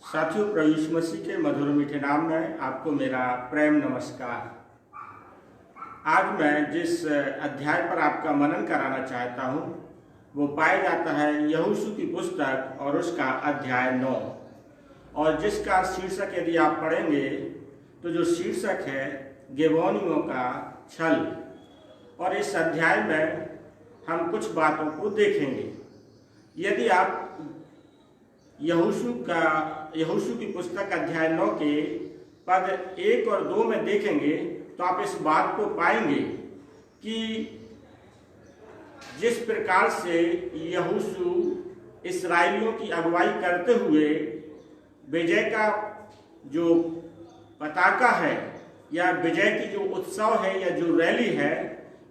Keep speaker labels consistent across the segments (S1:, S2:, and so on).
S1: साथियों, प्रभु यीशु मसीह के मधुर मीठे नाम में आपको मेरा प्रेम नमस्कार। आज मैं जिस अध्याय पर आपका मनन कराना चाहता हूँ वो पाया जाता है यहोशू की पुस्तक और उसका अध्याय 9, और जिसका शीर्षक यदि आप पढ़ेंगे तो जो शीर्षक है गिबोनियों का छल। और इस अध्याय में हम कुछ बातों को देखेंगे। यदि आप यहोशू की पुस्तक अध्याय 9 के पद 1 और 2 में देखेंगे तो आप इस बात को पाएंगे कि जिस प्रकार से यहोशू इस्राएलियों की अगुवाई करते हुए विजय का जो पताका है या विजय की जो उत्सव है या जो रैली है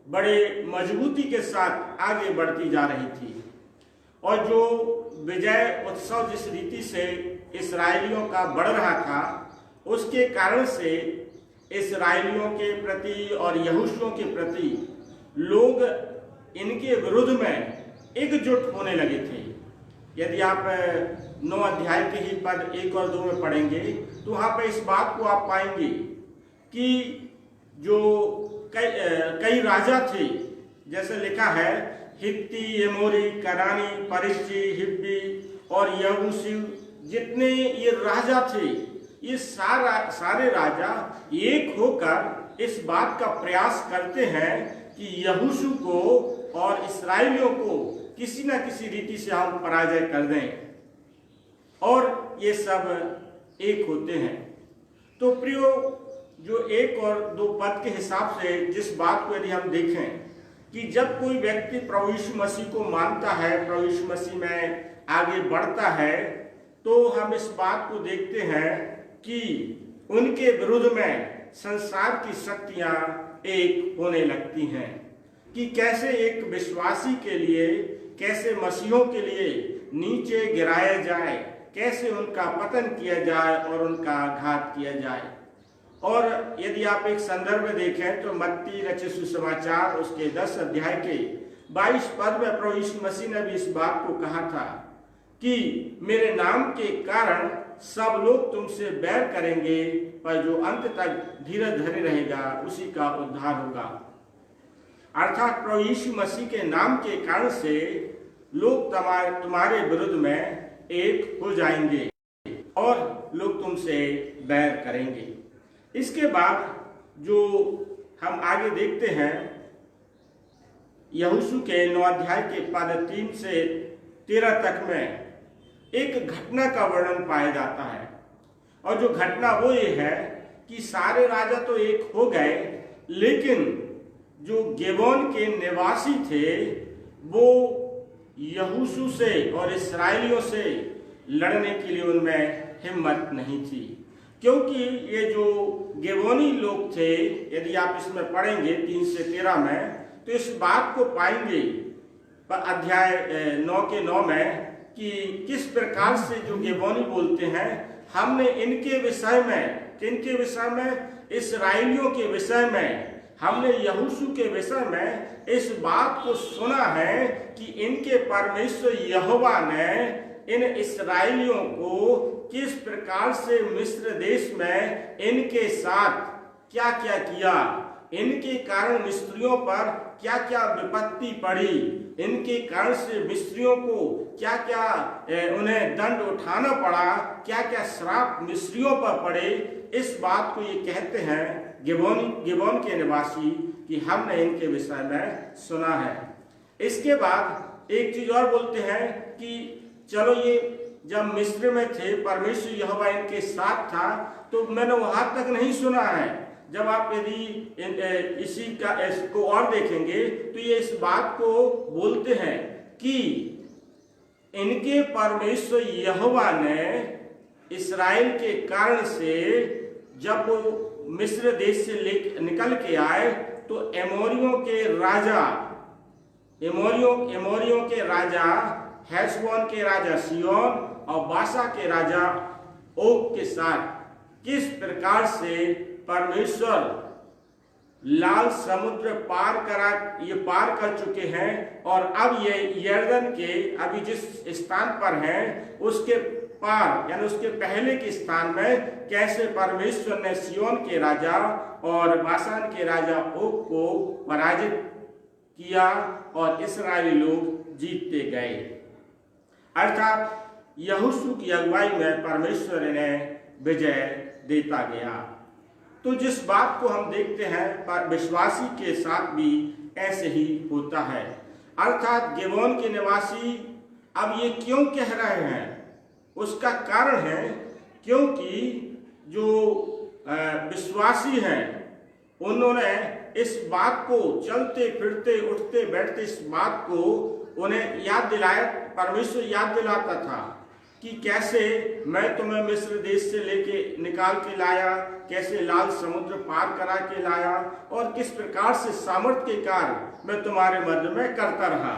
S1: बड़े मजबूती के साथ आगे बढ़ती जा रही थी। और जो विजय उत्सव जिस रीति से इस्राएलियों का बढ़ रहा था उसके कारण से इस्राएलियों के प्रति और यहोशू के प्रति लोग इनके विरुद्ध में एकजुट होने लगे थे। यदि आप 9 अध्याय के ही पद 1 और 2 में पढ़ेंगे तो वहाँ पर इस बात को आप पाएंगे कि जो कई राजा थे, जैसे लिखा है हित्ती, एमोरी, कनानी, परिज्जी, हिब्बी और यबूसी, जितने ये राजा थे ये सारे राजा एक होकर इस बात का प्रयास करते हैं कि यहोशू को और इस्राएलियों को किसी न किसी रीति से हम पराजय कर दें, और ये सब एक होते हैं। तो प्रियो, जो 1 और 2 पद के हिसाब से जिस बात को यदि हम देखें कि जब कोई व्यक्ति प्रभु यीशु मसीह को मानता है, प्रभु यीशु मसीह में आगे बढ़ता है, तो हम इस बात को देखते हैं कि उनके विरुद्ध में संसार की शक्तियां एक होने लगती हैं कि कैसे एक विश्वासी के लिए, कैसे मसीहों के लिए नीचे गिराया जाए, कैसे उनका पतन किया जाए और उनका घात किया जाए। और यदि आप एक संदर्भ में देखें तो मत्ती रचित सुसमाचार उसके 10 अध्याय के 22 पद में प्रभु यीशु मसीह ने भी इस बात को कहा था कि मेरे नाम के कारण सब लोग तुमसे बैर करेंगे, पर जो अंत तक धीरज धरे रहेगा उसी का उद्धार होगा। अर्थात प्रभु यीशु मसीह के नाम के कारण से लोग तुम्हारे विरुद्ध में एक हो जाएंगे और लोग तुमसे बैर करेंगे। इसके बाद जो हम आगे देखते हैं यहोशू के 9 अध्याय के पद 3 से 13 तक में एक घटना का वर्णन पाया जाता है। और जो घटना वो ये है कि सारे राजा तो एक हो गए, लेकिन जो गिबोन के निवासी थे वो यहोशू से और इस्राएलियों से लड़ने के लिए उनमें हिम्मत नहीं थी, क्योंकि ये जो गिबोनी लोग थे, यदि आप इसमें पढ़ेंगे 3 से 13 में तो इस बात को पाएंगे अध्याय 9 के 9 में कि किस प्रकार से जो गिबोनी बोलते हैं, हमने इनके विषय में इस्राएलियों के विषय में, हमने यहोशू के विषय में इस बात को सुना है कि इनके परमेश्वर यहोवा ने इन इस्राएलियों को किस प्रकार से मिस्र देश में इनके साथ क्या क्या किया, इनके कारण मिस्रियों पर क्या क्या विपत्ति पड़ी, इनके कारण से मिस्रियों को क्या क्या उन्हें दंड उठाना पड़ा, क्या क्या श्राप मिस्रियों पर पड़े। इस बात को ये कहते हैं गिबोन के निवासी कि हमने इनके विषय में सुना है। इसके बाद एक चीज और बोलते हैं कि चलो, ये जब मिस्र में थे परमेश्वर यहोवा इनके साथ था, तो मैंने वहां तक नहीं सुना है। जब आप यदि इसी का इसको और देखेंगे तो ये इस बात को बोलते हैं कि इनके परमेश्वर यहोवा ने इस्राएल के कारण से जब वो मिस्र देश से निकल के आए तो एमोरियों के राजा हेशबोन के राजा सिय्योन और बाशा के राजा ओग के साथ किस प्रकार से परमेश्वर लाल समुद्र पार कर चुके हैं, और अब ये यर्दन के अभी जिस स्थान पर हैं उसके पार यानी उसके पहले के स्थान में कैसे परमेश्वर ने सिय्योन के राजा और बाशान के राजा ओग को पराजित किया और इस्राएली लोग जीतते गए। अर्थात यहोशू की अगुवाई में परमेश्वर ने विजय देता गया। तो जिस बात को हम देखते हैं पर विश्वासी के साथ भी ऐसे ही होता है। अर्थात गिबोन के निवासी अब ये क्यों कह रहे हैं, उसका कारण है क्योंकि जो विश्वासी हैं उन्होंने इस बात को चलते फिरते उठते बैठते इस बात को उन्हें याद दिलाया, परमेश्वर याद दिलाता था कि कैसे मैं तुम्हें मिस्र देश से लेके निकाल के लाया, कैसे लाल समुद्र पार करा के लाया और किस प्रकार से सामर्थ्य के कार्य मैं तुम्हारे मध्य में करता रहा।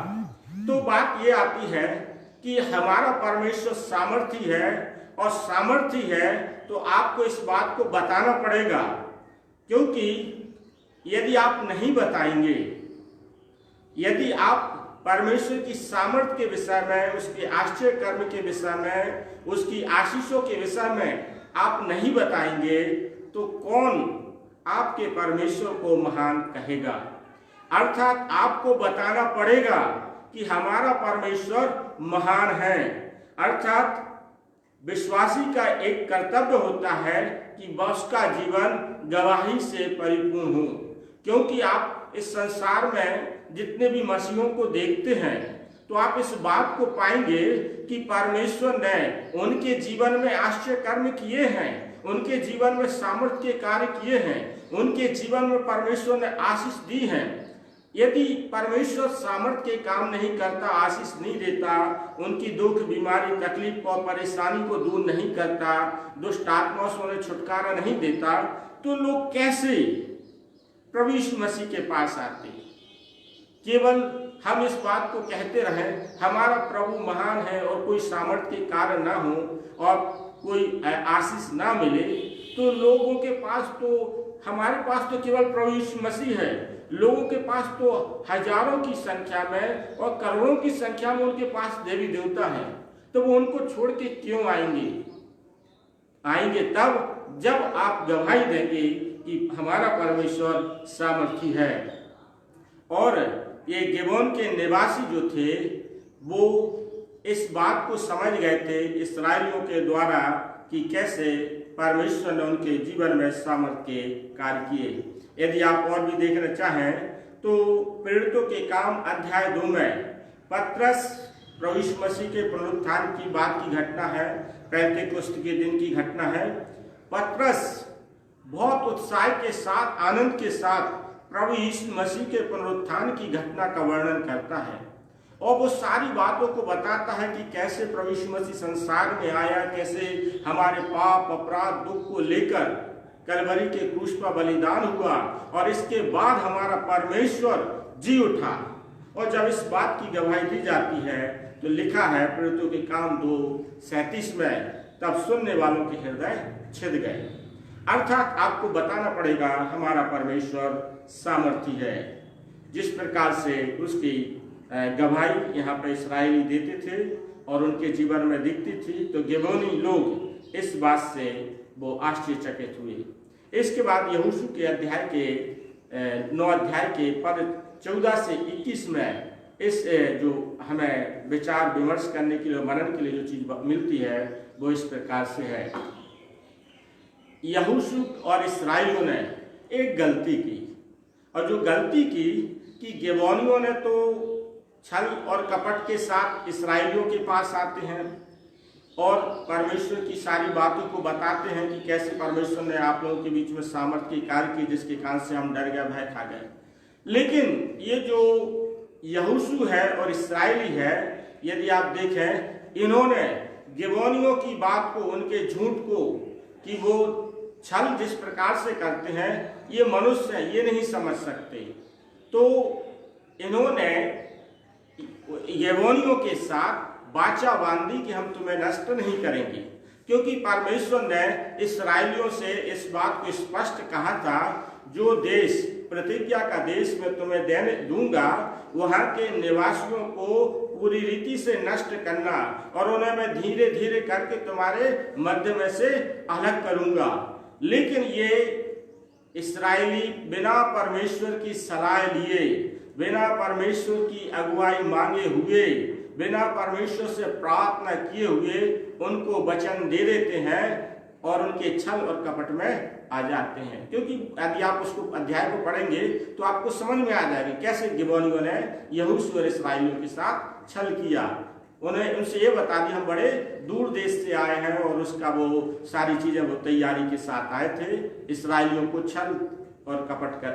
S1: तो बात ये आती है कि हमारा परमेश्वर सामर्थी है और सामर्थी है तो आपको इस बात को बताना पड़ेगा, क्योंकि यदि आप नहीं बताएंगे, यदि आप परमेश्वर की सामर्थ्य के विषय में, उसके आश्चर्य कर्म के विषय में, उसकी आशीषों के विषय में आप नहीं बताएंगे तो कौन आपके परमेश्वर को महान कहेगा। अर्थात आपको बताना पड़ेगा कि हमारा परमेश्वर महान है। अर्थात विश्वासी का एक कर्तव्य होता है कि उसका जीवन गवाही से परिपूर्ण हो, क्योंकि आप इस संसार में जितने भी मसीहों को देखते हैं तो आप इस बात को पाएंगे कि परमेश्वर ने उनके जीवन में आश्चर्य कर्म किए हैं, उनके जीवन में सामर्थ्य के कार्य किए हैं, उनके जीवन में परमेश्वर ने आशीष दी है। यदि परमेश्वर सामर्थ्य के काम नहीं करता, आशीष नहीं देता, उनकी दुख बीमारी तकलीफ और परेशानी को दूर नहीं करता, दुष्ट आत्माओं से उन्हें छुटकारा नहीं देता, तो लोग कैसे प्रभु यीशु मसीह के पास आते। केवल हम इस बात को कहते रहें हमारा प्रभु महान है और कोई सामर्थ्य के कार्य ना हो और कोई आशीष ना मिले, तो लोगों के पास तो, हमारे पास तो केवल प्रभु यीशु मसीह है, लोगों के पास तो हजारों की संख्या में और करोड़ों की संख्या में उनके पास देवी देवता है, तो वो उनको छोड़ के क्यों आएंगे? आएंगे तब जब आप गवाही देंगे कि हमारा परमेश्वर सामर्थी है। और ये गिबोन के निवासी जो थे वो इस बात को समझ गए थे इस्राएलियों के द्वारा कि कैसे परमेश्वर ने उनके जीवन में सामर्थ्य के कार्य किए। यदि आप और भी देखना चाहें तो प्रेरितों के काम अध्याय 2 में पतरस प्रभु यीशु मसीह के पुनरुत्थान की बात की घटना है, पेंतेकोस्त के दिन की घटना है। पतरस बहुत उत्साह के साथ, आनंद के साथ प्रभु यीशु मसीह के पुनरुत्थान की घटना का वर्णन करता है और वो सारी बातों को बताता है कि कैसे प्रभु यीशु मसीह संसार में आया, कैसे हमारे पाप अपराध दुख को लेकर कलवरी के क्रूस पर बलिदान हुआ और इसके बाद हमारा परमेश्वर जी उठा। और जब इस बात की गवाही दी जाती है तो लिखा है प्रेरितों के काम 2:37 में, तब सुनने वालों के हृदय छिद गए। अर्थात आपको बताना पड़ेगा हमारा परमेश्वर सामर्थी है। जिस प्रकार से उसकी गवाही यहाँ पर इस्राएली देते थे और उनके जीवन में दिखती थी, तो गिबोनी लोग इस बात से वो आश्चर्यचकित हुए। इसके बाद यहोशू के अध्याय के 9 अध्याय के पद 14 से 21 में इस जो हमें विचार विमर्श करने के लिए, मनन के लिए जो चीज मिलती है वो इस प्रकार से है। यहोशू और इस्राएलियों ने एक गलती की, और जो गलती की कि गिबोनियों ने तो छल और कपट के साथ इस्राएलियों के पास आते हैं और परमेश्वर की सारी बातों को बताते हैं कि कैसे परमेश्वर ने आप लोगों के बीच में सामर्थ्य की कार्य की जिसके कारण से हम डर गए, भय खा गए। लेकिन ये जो यहोशू है और इस्राएली है, यदि आप देखें, इन्होंने गिबोनियों की बात को, उनके झूठ को, कि वो छल जिस प्रकार से करते हैं ये मनुष्य है, ये नहीं समझ सकते, तो इन्होंने गिबोनियों के साथ वाचा बांधी कि हम तुम्हें नष्ट नहीं करेंगे, क्योंकि परमेश्वर ने इस्राएलियों से इस बात को स्पष्ट कहा था, जो देश, प्रतिज्ञा का देश मैं तुम्हें देने दूंगा, वहां के निवासियों को पूरी रीति से नष्ट करना और उन्हें मैं धीरे धीरे करके तुम्हारे मध्य में से अलग करूंगा। लेकिन ये इस्राएली बिना परमेश्वर की सलाह लिए, बिना परमेश्वर की अगुवाई मांगे हुए, बिना परमेश्वर से प्रार्थना किए हुए उनको वचन दे देते हैं और उनके छल और कपट में आ जाते हैं। क्योंकि यदि आप उसको अध्याय को पढ़ेंगे तो आपको समझ में आ जाएगा कैसे गिबोनियों ने यहोशू और इस्राएलियों के साथ छल किया। उन्हें उनसे ये बता दिया हम बड़े दूर देश से आए हैं और उसका वो सारी चीजें वो तैयारी के साथ आए थे इस्राएलियों को छल और कपट कर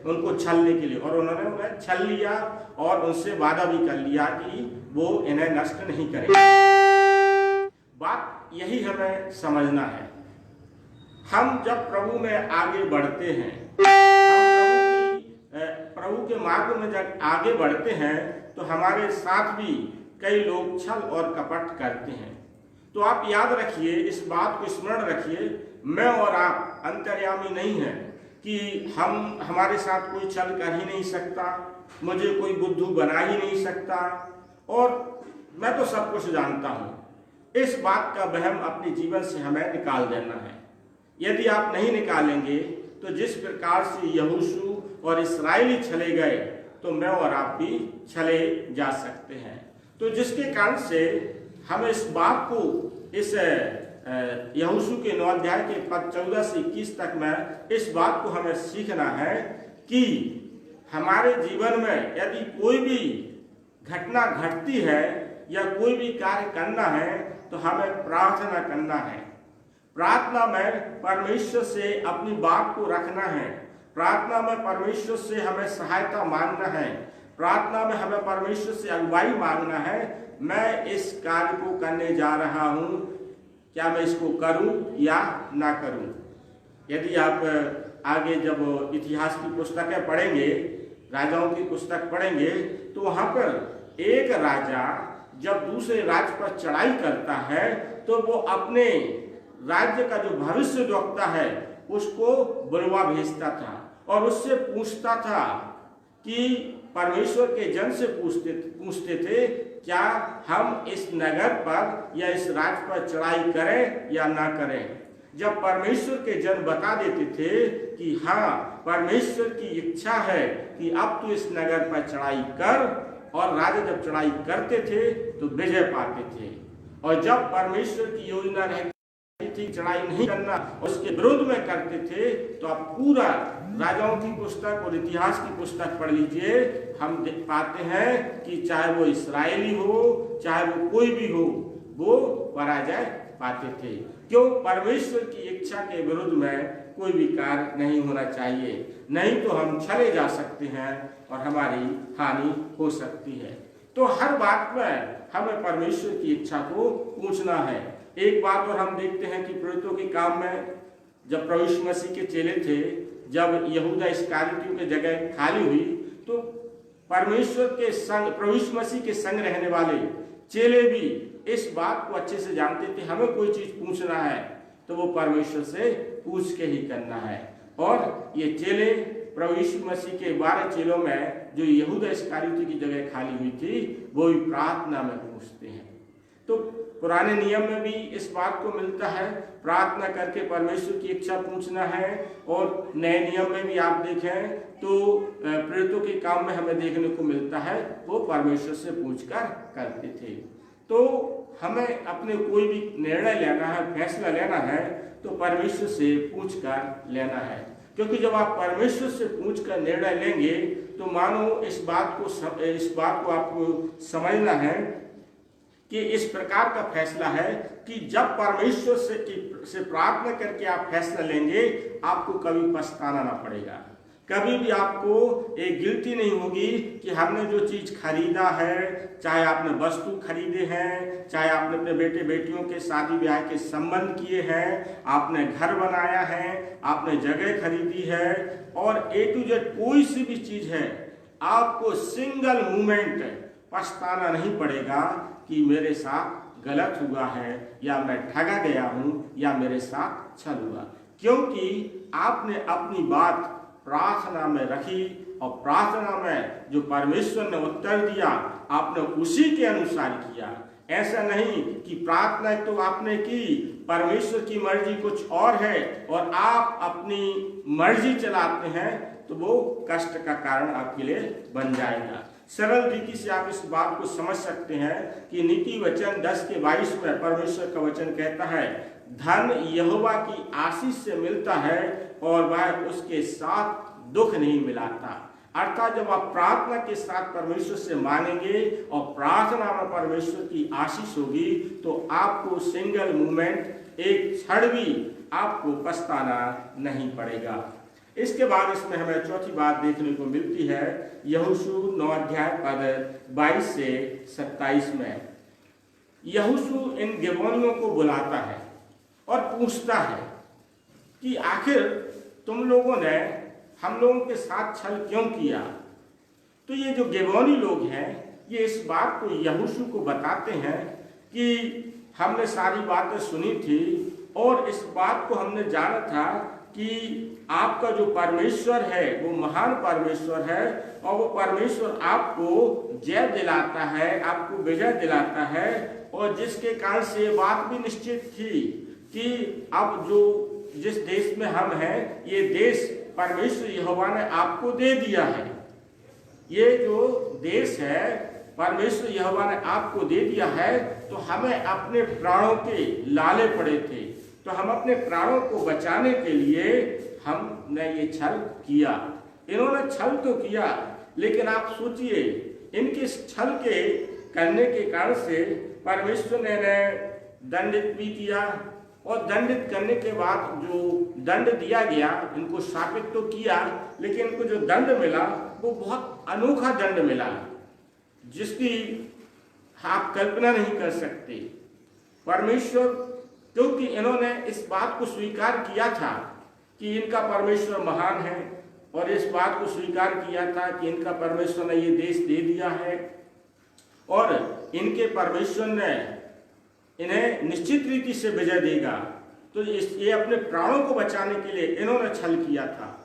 S1: उनको छलने के लिए, और उन्होंने उन्हें छल लिया और उनसे वादा भी कर लिया कि वो इन्हें नष्ट नहीं करेंगे। बात यही हमें समझना है। हम जब प्रभु में आगे बढ़ते हैं, हम प्रभु के मार्ग में जब आगे बढ़ते हैं तो हमारे साथ भी कई लोग छल और कपट करते हैं। तो आप याद रखिए, इस बात को स्मरण रखिए, मैं और आप अंतर्यामी नहीं हैं कि हमारे साथ कोई छल कर ही नहीं सकता, मुझे कोई बुद्धू बना ही नहीं सकता और मैं तो सब कुछ जानता हूं। इस बात का वहम अपने जीवन से हमें निकाल देना है। यदि आप नहीं निकालेंगे तो जिस प्रकार से यहोशू और इस्राएली छले गए तो मैं और आप भी छले जा सकते हैं। तो जिसके कारण से हमें इस बात को, इस यहोशू के 9 अध्याय के पद 14 से 21 तक में इस बात को हमें सीखना है कि हमारे जीवन में यदि कोई भी घटना घटती है या कोई भी कार्य करना है तो हमें प्रार्थना करना है। प्रार्थना में परमेश्वर से अपनी बात को रखना है। प्रार्थना में परमेश्वर से हमें सहायता मांगना है। प्रार्थना में हमें परमेश्वर से अगुवाई मांगना है। मैं इस कार्य को करने जा रहा हूं, क्या मैं इसको करूं या ना करूं। यदि आप आगे जब इतिहास की पुस्तकें पढ़ेंगे, राजाओं की पुस्तक पढ़ेंगे, तो वहां पर एक राजा जब दूसरे राज्य पर चढ़ाई करता है तो वो अपने राज्य का जो भविष्यद्वक्ता है उसको बुलवा भेजता था और उससे पूछता था कि परमेश्वर के जन से पूछते थे क्या हम इस नगर पर या इस राज्य पर चढ़ाई करें या ना करें। जब परमेश्वर के जन बता देते थे कि हाँ परमेश्वर की इच्छा है कि अब तू इस नगर पर चढ़ाई कर, और राजा जब चढ़ाई करते थे तो विजय पाते थे। और जब परमेश्वर की योजना रहती थी चढ़ाई नहीं करना, उसके विरोध में करते थे, तो आप पूरा राजाओं की पुस्तक और इतिहास की पुस्तक पढ़ लीजिए, हम देख पाते हैं कि चाहे वो इस्राएली हो चाहे वो कोई भी हो, वो पराजय पाते थे। क्यों? परमेश्वर की इच्छा के विरुद्ध में कोई भी कार्य नहीं होना चाहिए, नहीं तो हम छले जा सकते हैं और हमारी हानि हो सकती है। तो हर बात में हमें परमेश्वर की इच्छा को पूछना है। एक बात और हम देखते हैं कि प्रेरितों के काम में जब प्रभु यीशु मसीह के चेले थे, जब यहूदा इस्करियोती की जगह खाली हुई तो परमेश्वर के संग, प्रभु यीशु मसीह के संग रहने वाले चेले भी इस बात को अच्छे से जानते थे, हमें कोई चीज पूछना है तो वो परमेश्वर से पूछ के ही करना है। और ये चेले प्रभु यीशु मसीह के 12 चेलों में जो यहूदा इस्करियोती की जगह खाली हुई थी वो भी प्रार्थना में पूछते हैं। तो पुराने नियम में भी इस बात को मिलता है, प्रार्थना करके परमेश्वर की इच्छा पूछना है। और नए नियम में भी आप देखें तो प्रेरितों के काम में हमें देखने को मिलता है वो परमेश्वर से पूछकर करते थे। तो हमें अपने कोई भी निर्णय लेना है, फैसला लेना है तो परमेश्वर से पूछकर लेना है। क्योंकि जब आप परमेश्वर से पूछकर निर्णय लेंगे तो मानो इस बात को आपको समझना है कि इस प्रकार का फैसला है कि जब परमेश्वर से प्रार्थना करके आप फैसला लेंगे आपको कभी पछताना ना पड़ेगा। कभी भी आपको एक गिल्टी नहीं होगी कि हमने जो चीज खरीदा है, चाहे आपने वस्तु खरीदे हैं, चाहे आपने अपने बेटे बेटियों के शादी ब्याह के संबंध किए हैं, आपने घर बनाया है, आपने जगह खरीदी है, और A to Z कोई सी भी चीज है, आपको सिंगल मोमेंट पछताना नहीं पड़ेगा कि मेरे साथ गलत हुआ है या मैं ठगा गया हूं या मेरे साथ छल हुआ। क्योंकि आपने अपनी बात प्रार्थना में रखी और प्रार्थना में जो परमेश्वर ने उत्तर दिया आपने उसी के अनुसार किया। ऐसा नहीं कि प्रार्थना तो आपने की, परमेश्वर की मर्जी कुछ और है और आप अपनी मर्जी चलाते हैं, तो वो कष्ट का कारण आपके लिए बन जाएगा। सरल रीति से आप इस बात को समझ सकते हैं कि नीति वचन 10:22 में परमेश्वर का वचन कहता है, धन यहोवा की आशीष से मिलता है और वह उसके साथ दुख नहीं मिलाता। अर्थात जब आप प्रार्थना के साथ परमेश्वर से मांगेंगे और प्रार्थना में परमेश्वर की आशीष होगी, तो आपको सिंगल मोमेंट, एक क्षण भी आपको पछताना नहीं पड़ेगा। इसके बाद इसमें हमें चौथी बात देखने को मिलती है यहोशू 9:22-27 में। यहोशू इन गिबोनियों को बुलाता है और पूछता है कि आखिर तुम लोगों ने हम लोगों के साथ छल क्यों किया। तो ये जो गिबोनी लोग हैं, ये इस बात को यहोशू को बताते हैं कि हमने सारी बातें सुनी थी और इस बात को हमने जाना था कि आपका जो परमेश्वर है वो महान परमेश्वर है और वो परमेश्वर आपको जय दिलाता है, आपको विजय दिलाता है। और जिसके कारण से ये बात भी निश्चित थी कि अब जो जिस देश में हम हैं, ये देश परमेश्वर यहोवा ने आपको दे दिया है। ये जो देश है परमेश्वर यहोवा ने आपको दे दिया है, तो हमें अपने प्राणों के लाले पड़े थे, तो हम अपने प्राणों को बचाने के लिए हमने ये छल किया। इन्होंने छल तो किया, लेकिन आप सोचिए इनके छल के करने के कारण से परमेश्वर ने दंडित भी किया और दंडित करने के बाद जो दंड दिया गया, इनको शापित तो किया, लेकिन इनको जो दंड मिला वो बहुत अनोखा दंड मिला, जिसकी आप कल्पना नहीं कर सकते। परमेश्वर, क्योंकि इन्होंने इस बात को स्वीकार किया था कि इनका परमेश्वर महान है और इस बात को स्वीकार किया था कि इनका परमेश्वर ने ये देश दे दिया है और इनके परमेश्वर ने इन्हें निश्चित रीति से विजय देगा, तो ये अपने प्राणों को बचाने के लिए इन्होंने छल किया था।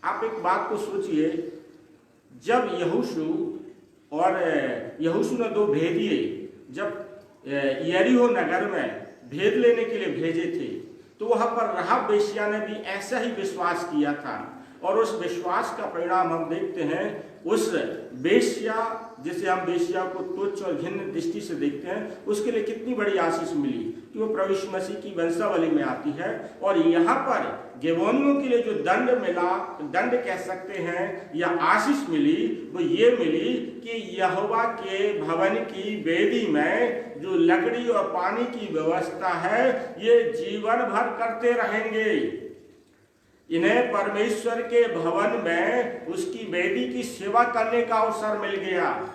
S1: आप एक बात को सोचिए, जब यहोशू ने 2 भेदिए जब यरीहो नगर में भेद लेने के लिए भेजे थे, तो वहां पर राहाब वेश्या ने भी ऐसा ही विश्वास किया था और उस विश्वास का परिणाम हम देखते हैं। उस वेश्या, जिसे हम वेश्या को तुच्छ और घिन्न दृष्टि से देखते हैं, उसके लिए कितनी बड़ी आशीष मिली कि वो प्रभु यीशु मसीह की वंशावली में आती है। और यहाँ पर गिबोनियों के लिए जो दंड मिला, दंड कह सकते हैं या आशीष मिली, वो ये मिली कि यहोवा के भवन की वेदी में जो लकड़ी और पानी की व्यवस्था है, ये जीवन भर करते रहेंगे। इन्हें परमेश्वर के भवन में उसकी वेदी की सेवा करने का अवसर मिल गया।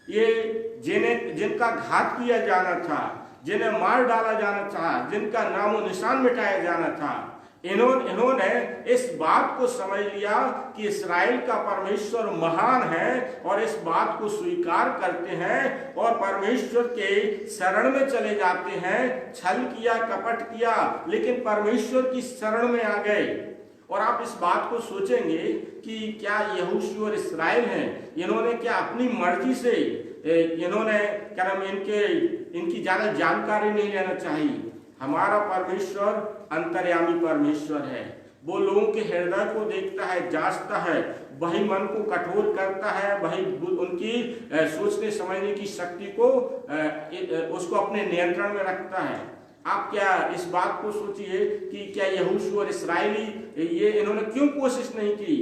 S1: ये जिनका घात किया जाना था, जिन्हें मार डाला जाना था, जिनका नामो निशान मिटाया जाना था, इन्होंने इस बात को समझ लिया कि इस्राएल का परमेश्वर महान है और इस बात को स्वीकार करते हैं और परमेश्वर के शरण में चले जाते हैं। छल किया, कपट किया, लेकिन परमेश्वर की शरण में आ गए। और आप इस बात को सोचेंगे कि क्या यहोशू और इस्राएल हैं, इन्होंने क्या अपनी मर्जी से, इन्होंने क्या नाम, इनकी ज्यादा जानकारी नहीं लेना चाहिए। हमारा परमेश्वर अंतर्यामी परमेश्वर है, वो लोगों के हृदय को देखता है, जांचता है, वही मन को कठोर करता है, वही उनकी सोचने समझने की शक्ति को उसको अपने नियंत्रण में रखता है। आप क्या इस बात को सोचिए कि क्या यहोशू और इस्राएली ये इन्होंने क्यों कोशिश नहीं की।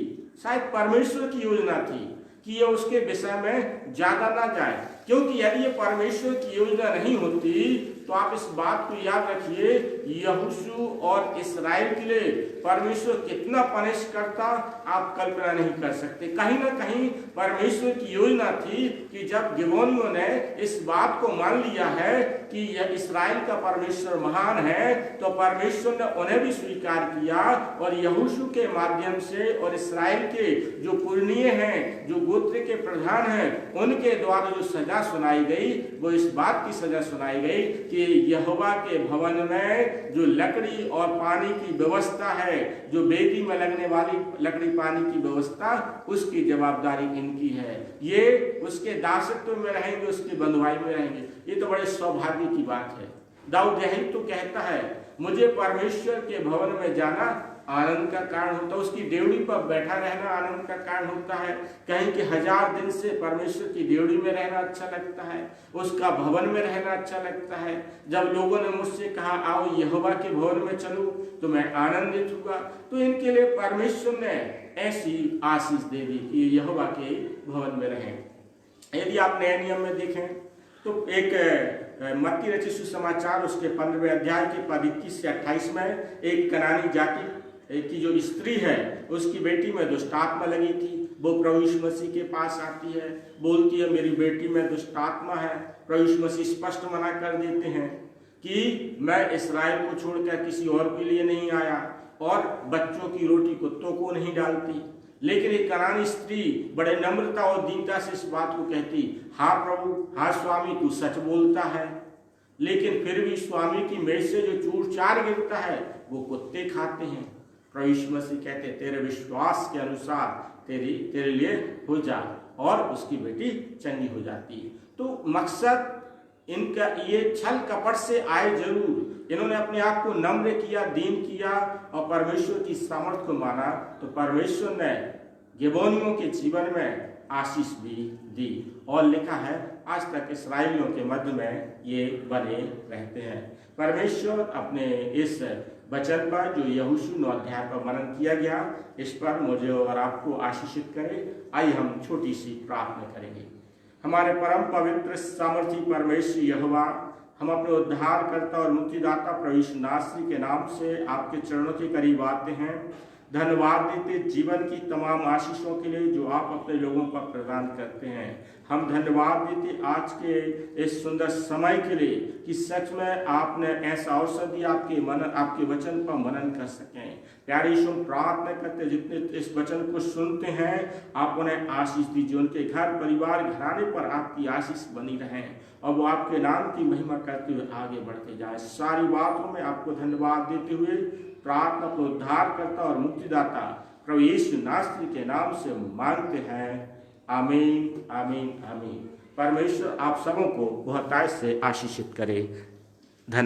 S1: शायद परमेश्वर की योजना थी कि ये उसके विषय में ज्यादा ना जाए, क्योंकि यदि ये परमेश्वर की योजना नहीं होती तो आप इस बात को याद रखिए, यहोशू और इस्राएल के लिए परमेश्वर कितना पनिश करता आप कल्पना नहीं कर सकते। कहीं ना कहीं परमेश्वर की योजना थी कि जब गिबोनियों ने इस बात को मान लिया है कि यह इस्राएल का परमेश्वर महान है, तो परमेश्वर ने उन्हें भी स्वीकार किया और यहोशू के माध्यम से और इस्राएल के जो पुरनीय हैं, जो गोत्र के प्रधान हैं, उनके द्वारा जो सजा सुनाई गई वो इस बात की सजा सुनाई गई कि कि यहोवा के भवन में जो लकड़ी और पानी की व्यवस्था है, जो वेदी में लगने वाली लकड़ी पानी की व्यवस्था, उसकी जवाबदारी इनकी है। ये उसके दासत्व में रहेंगे, उसकी बंधुआई में रहेंगे। ये तो बड़े सौभाग्य की बात है। दाऊद यही तो कहता है, मुझे परमेश्वर के भवन में जाना आनंद का कारण होता है। उसकी डेवढ़ी पर बैठा रहना आनंद का कारण होता है। कहीं कि 1000 दिन से परमेश्वर की डेवढ़ी में रहना अच्छा लगता है, उसका भवन में रहना अच्छा लगता है। जब लोगों ने मुझसे कहा आओ यहोवा के भवन में चलो, तो मैं आनंदित हुआ। तो इनके लिए परमेश्वर ने ऐसी आशीष दे दी कि यहोवा के भवन में रहें। यदि आप नए नियम में देखें तो एक मत्ती रचित सुसमाचार उसके 15वें अध्याय के पद 21 से 28 में एक कनानी जाति की जो स्त्री है, उसकी बेटी में दुष्ट आत्मा लगी थी। वो प्रभु यीशु मसीह के पास आती है, बोलती है मेरी बेटी में दुष्ट आत्मा है। प्रभु यीशु मसीह स्पष्ट मना कर देते हैं कि मैं इस्राएल को छोड़कर किसी और के लिए नहीं आया, और बच्चों की रोटी कुत्तों को नहीं डालती। लेकिन एक कनानी स्त्री बड़े नम्रता और दीनता से इस बात को कहती, हाँ प्रभु, हाँ स्वामी, तू सच बोलता है। लेकिन फिर भी स्वामी की मेज से जो चूर चार गिरता है वो कुत्ते खाते हैं। प्रभु यीशु मसीह कहते तेरे विश्वास के अनुसार तेरे लिए हो जा, और उसकी बेटी चंगी हो जाती है। तो मकसद इनका ये छल कपट से आए जरूर, इन्होंने अपने आप को नम्र किया, दीन किया और परमेश्वर की सामर्थ को माना, तो परमेश्वर ने गिबोनियों के जीवन में आशीष भी दी। और लिखा है आज तक इस्राएलियों के मध्य में ये बने रहते हैं। परमेश्वर अपने इस वचन पर जो यहोशू 9 अध्याय पर मनन किया गया, इस पर मुझे और आपको आशीषित करे। आइए हम छोटी सी प्रार्थना करेंगे। हमारे परम पवित्र सामर्थी परमेश्वर यहोवा, हम अपने उद्धारकर्ता और मुक्तिदाता प्रभु यीशु नासरी के नाम से आपके चरणों के करीब आते हैं। धन्यवाद देते जीवन की तमाम आशीषों के लिए जो आप अपने लोगों पर प्रदान करते हैं। हम धन्यवाद देते आज के इस सुंदर समय के लिए कि सच में आपने ऐसा अवसर दिया आपके वचन पर मनन कर सकें। प्यारे यीशु, प्रार्थना करते जितने इस वचन को सुनते हैं आप उन्हें आशीष दीजिए, उनके घर परिवार घराने पर आपकी आशीष बनी रहें और वो आपके नाम की महिमा करते हुए आगे बढ़ते जाएं। सारी बातों में आपको धन्यवाद देते हुए प्रार्थना को उद्धारकर्ता और मुक्तिदाता प्रभु यीशु नासरी के नाम से मांगते हैं। आमीन, आमीन, आमीन। परमेश्वर आप सबों को बहुतायत से आशीषित करे। धन्यवाद।